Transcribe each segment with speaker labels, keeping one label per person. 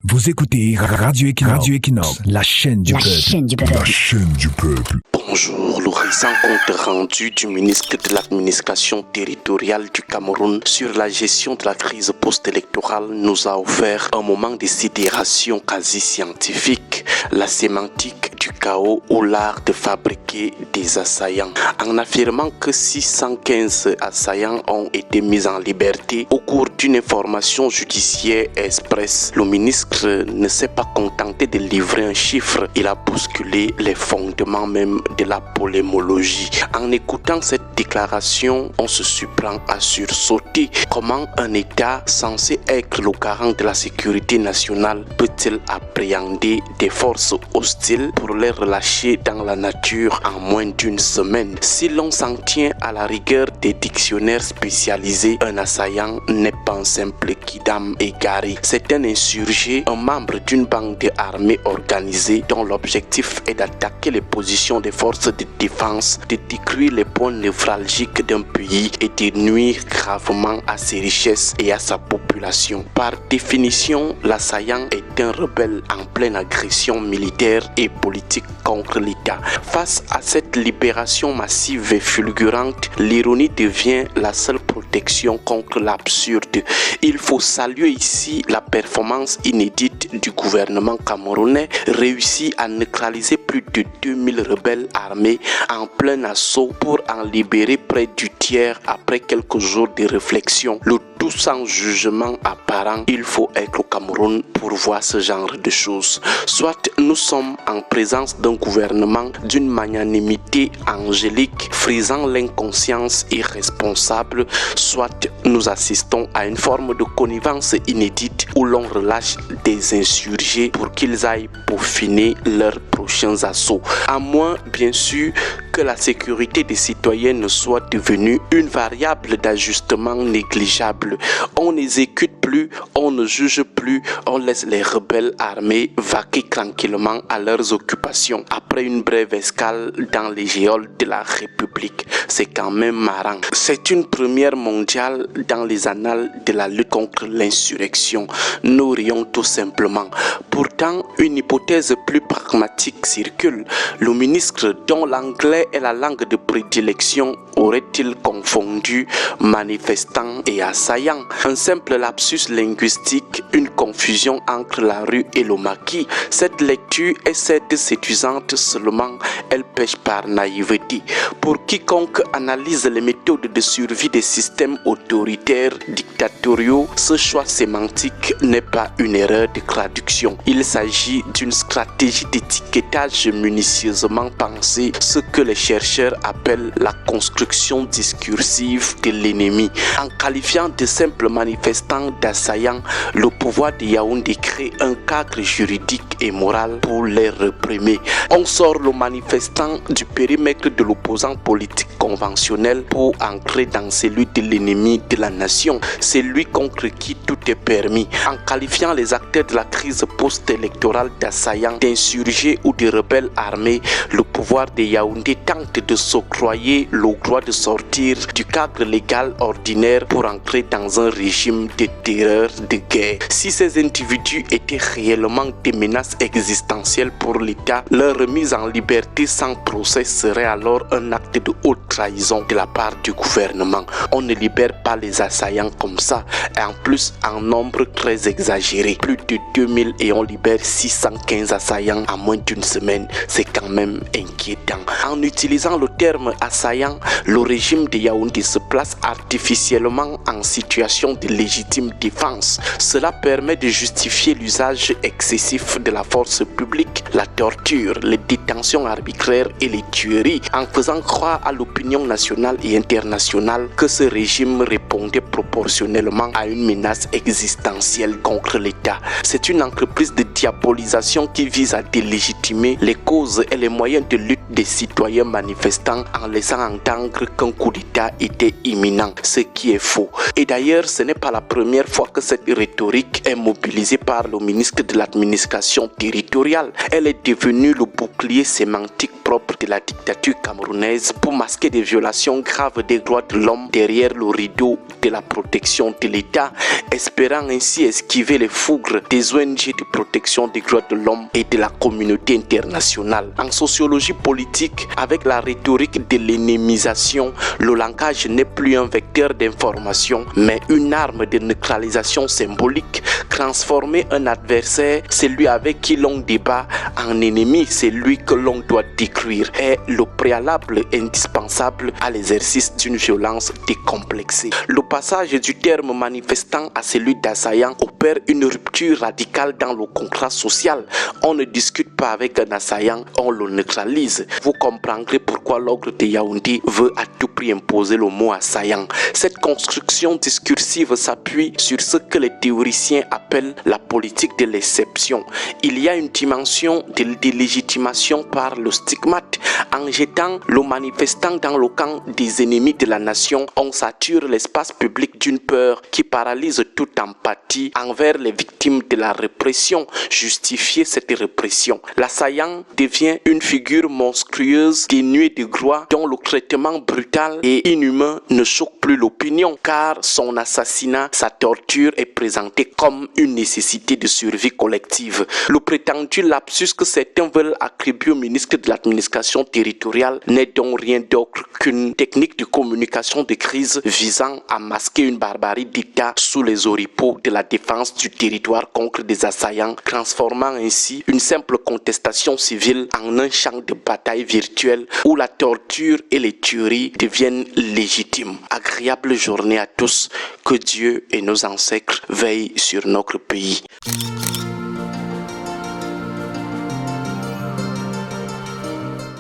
Speaker 1: Vous écoutez Radio Equinox, la chaîne du peuple.
Speaker 2: La chaîne du peuple.
Speaker 3: Bonjour, le récent compte rendu du ministre de l'administration territoriale du Cameroun sur la gestion de la crise post-électorale nous a offert un moment de sidération quasi scientifique, la sémantique du chaos ou l'art de fabriquer des assaillants. En affirmant que 615 assaillants ont été mis en liberté au cours d'une information judiciaire express, le ministre ne s'est pas contenté de livrer un chiffre, il a bousculé les fondements même de la polémologie. En écoutant cette déclaration, on se surprend à sursauter. Comment un État censé être le garant de la sécurité nationale peut-il appréhender des forces hostiles pour les relâcher dans la nature en moins d'une semaine? Si l'on s'en tient à la rigueur des dictionnaires spécialisés, un assaillant n'est pas un simple kidam égaré. C'est un insurgé, un membre d'une bande armée organisée dont l'objectif est d'attaquer les positions des forces de défense, de détruire les points névralgiques d'un pays et de nuire gravement à ses richesses et à sa population. Par définition, l'assaillant est un rebelle en pleine agression militaire et politique contre l'État. Face à cette libération massive et fulgurante, l'ironie devient la seule protection contre l'absurde. Il faut saluer ici la performance inédite du gouvernement camerounais, réussi à neutraliser plus de 2000 rebelles armés en plein assaut pour en libérer près du tiers après quelques jours de réflexion. Le tout sans jugement apparent. Il faut être au Cameroun pour voir ce genre de choses. Soit nous sommes en présence d'un gouvernement d'une magnanimité angélique frisant l'inconscience irresponsable, soit nous assistons à une forme de connivence inédite où l'on relâche des insurgés pour qu'ils aillent peaufiner leurs prochains assauts. À moins, bien sûr, que la sécurité des citoyens ne soit devenue une variable d'ajustement négligeable. On n'exécute plus, on ne juge plus, on laisse les rebelles armés vaquer tranquillement à leurs occupations après une brève escale dans les géoles de la République. C'est quand même marrant. C'est une première mondiale dans les annales de la lutte contre l'insurrection. Nous rions tout simplement. Pourtant, une hypothèse plus pragmatique circule. Le ministre, dont l'anglais est la langue de prédilection, aurait-il confondu manifestants et assaillants? Un simple lapsus linguistique, une confusion entre la rue et le maquis. Cette lecture est certes séduisante, seulement elle pêche par naïveté. Pour quiconque analyse les méthodes de survie des systèmes autoritaires dictatoriaux, ce choix sémantique n'est pas une erreur de traduction. Il s'agit d'une stratégie d'étiquetage minutieusement pensée, ce que les chercheurs appellent la construction discursive de l'ennemi. En qualifiant de simples manifestants d'assaillants, le pouvoir de Yaoundé crée un cadre juridique et moral pour les réprimer. On sort le manifestant du périmètre de l'opposant politique conventionnel pour entrer dans celui de l'ennemi de la nation, celui contre qui tout est permis. En qualifiant les acteurs de la crise post-électorale d'assaillants, d'insurgés ou de rebelles armés, le pouvoir de Yaoundé tente de s'octroyer le droit de sortir du cadre légal ordinaire pour entrer dans un régime de terreur de guerre. Si ces individus étaient réellement des menaces existentielles pour l'État, leur remise en liberté sans procès serait alors un acte de haute trahison de la part du gouvernement. On ne libère pas les assaillants comme ça, et en plus en nombre très exagéré. Plus de 2000 et on libère 615 assaillants en moins d'une semaine. C'est quand même inquiétant. En utilisant le terme assaillant, le régime de Yaoundé se place artificiellement en situation de légitime défense. Cela permet de justifier l'usage excessif de la force publique, la torture, les détentions arbitraires et les tueries, en faisant croire à l'opinion nationale et internationale que ce régime répondait proportionnellement à une menace existentielle contre l'État. C'est une entreprise de diabolisation qui qui vise à délégitimer les causes et les moyens de lutte des citoyens manifestants en laissant entendre qu'un coup d'État était imminent, ce qui est faux. Et d'ailleurs, ce n'est pas la première fois que cette rhétorique est mobilisée par le ministre de l'administration territoriale. Elle est devenue le bouclier sémantique propre de la dictature camerounaise pour masquer des violations graves des droits de l'homme derrière le rideau de la protection de l'État, espérant ainsi esquiver les fougres des ONG de protection des droits de l'homme et de la communauté internationale. En sociologie politique, avec la rhétorique de l'énémisation, le langage n'est plus un vecteur d'information, mais une arme de neutralisation symbolique. Transformer un adversaire, celui avec qui l'on débat, en ennemi, celui que l'on doit détruire, est le préalable indispensable à l'exercice d'une violence décomplexée. Le passage du terme manifestant à celui d'assaillant opère une rupture radicale dans le contrat social. On ne discute pas avec un assaillant, on le neutralise. Vous comprendrez pourquoi l'ogre de Yaoundé veut à tout prix imposer le mot assaillant. Cette construction discursive s'appuie sur ce que les théoriciens appellent la politique de l'exception. Il y a une dimension de délégitimation par le stigmate. En jetant le manifestant dans le camp des ennemis de la nation, on sature l'espace public d'une peur qui paralyse toute empathie envers les victimes de la répression. Justifier cette répression. L'assaillant devient une figure monstrueuse, dénuée de gloire, dont le traitement brutal et inhumain ne choque plus l'opinion, car son assassinat, sa torture est présenté comme une nécessité de survie collective. Le prétendu lapsus que certains veulent attribuer au ministre de l'administration territoriale n'est donc rien d'autre qu'une technique de communication de crise visant à masquer une barbarie d'État sous les oripeaux de la défense du territoire contre des assaillants, transformant ainsi une simple contestation civile en un champ de bataille virtuel où la torture et les tueries deviennent légitimes. Agréable journée à tous, que Dieu et nos ancêtres veillent sur notre pays.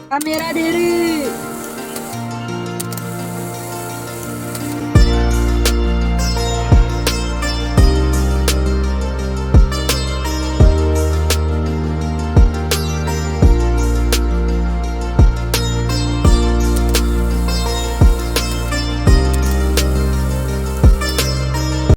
Speaker 4: Caméra des rues.